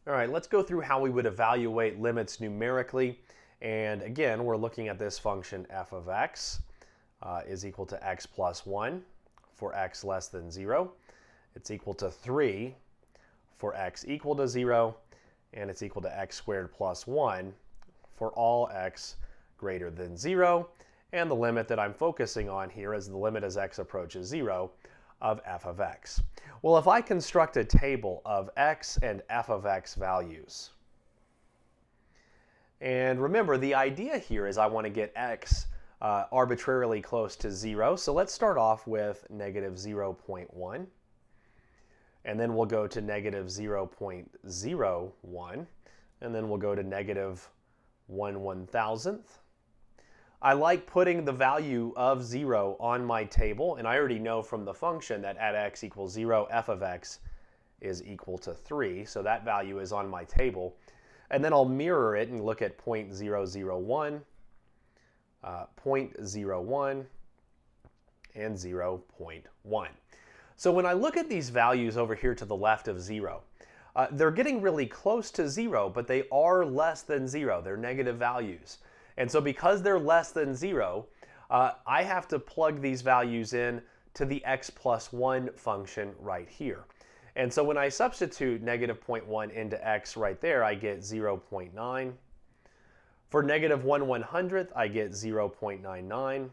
All right, let's go through how we would evaluate limits numerically. And again, we're looking at this function f of x is equal to x plus 1 for x less than 0. It's equal to 3 for x equal to 0. And it's equal to x squared plus 1 for all x greater than 0. And the limit that I'm focusing on here is the limit as x approaches 0 of f of x. Well, if I construct a table of x and f of x values, and remember the idea here is I want to get x arbitrarily close to 0. So let's start off with negative 0.1. And then we'll go to negative 0.01. And then we'll go to negative 1/1000th. I like putting the value of 0 on my table, and I already know from the function that at x equals 0, f of x is equal to 3. So that value is on my table. And then I'll mirror it and look at 0.001, 0.01, and 0.1. So when I look at these values over here to the left of 0, they're getting really close to 0, but they are less than 0. They're negative values. And so because they're less than 0, I have to plug these values in to the x plus 1 function right here. And so when I substitute negative 0.1 into x right there, I get 0.9. For negative 1/100th, I get 0.99.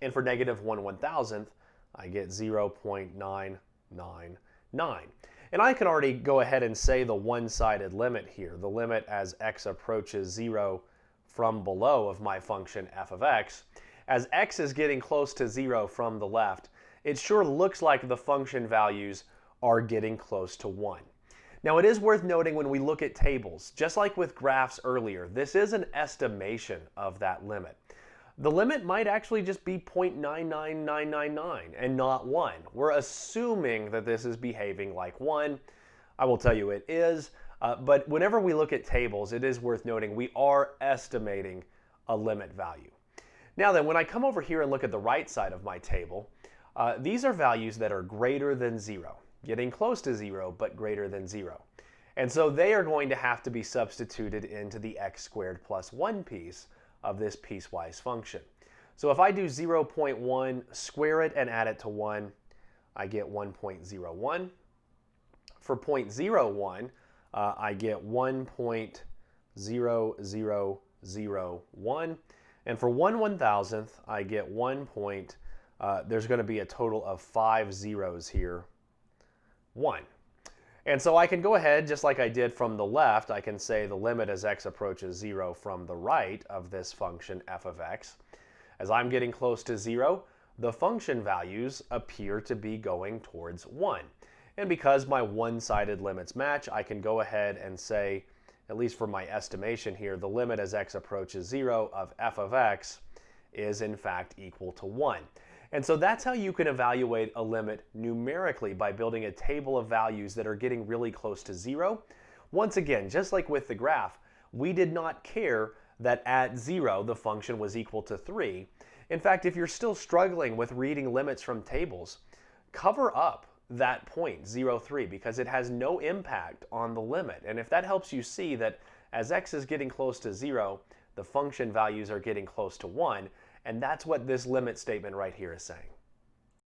And for negative 1/1000th, I get 0.999. And I can already go ahead and say the one-sided limit here, the limit as x approaches 0 from below of my function f of x. As x is getting close to 0 from the left, it sure looks like the function values are getting close to 1. Now it is worth noting when we look at tables, just like with graphs earlier, this is an estimation of that limit. The limit might actually just be 0.99999 and not 1. We're assuming that this is behaving like 1. I will tell you it is, but whenever we look at tables, it is worth noting we are estimating a limit value. Now then, when I come over here and look at the right side of my table, these are values that are greater than 0, getting close to 0, but greater than 0. And so they are going to have to be substituted into the x squared plus 1 piece of this piecewise function. So if I do 0.1, square it and add it to 1, I get 1.01. For 0.01, I get 1.0001. And for 1/1000th, I get there's going to be a total of 5 zeros here, 1. And so I can go ahead, just like I did from the left, I can say the limit as x approaches 0 from the right of this function f of x. As I'm getting close to 0, the function values appear to be going towards 1. And because my one-sided limits match, I can go ahead and say, at least for my estimation here, the limit as x approaches 0 of f of x is in fact equal to 1. And so that's how you can evaluate a limit numerically, by building a table of values that are getting really close to 0. Once again, just like with the graph, we did not care that at 0 the function was equal to 3. In fact, if you're still struggling with reading limits from tables, cover up that point, 0.3, because it has no impact on the limit. And if that helps you see that as x is getting close to 0, the function values are getting close to 1, and that's what this limit statement right here is saying.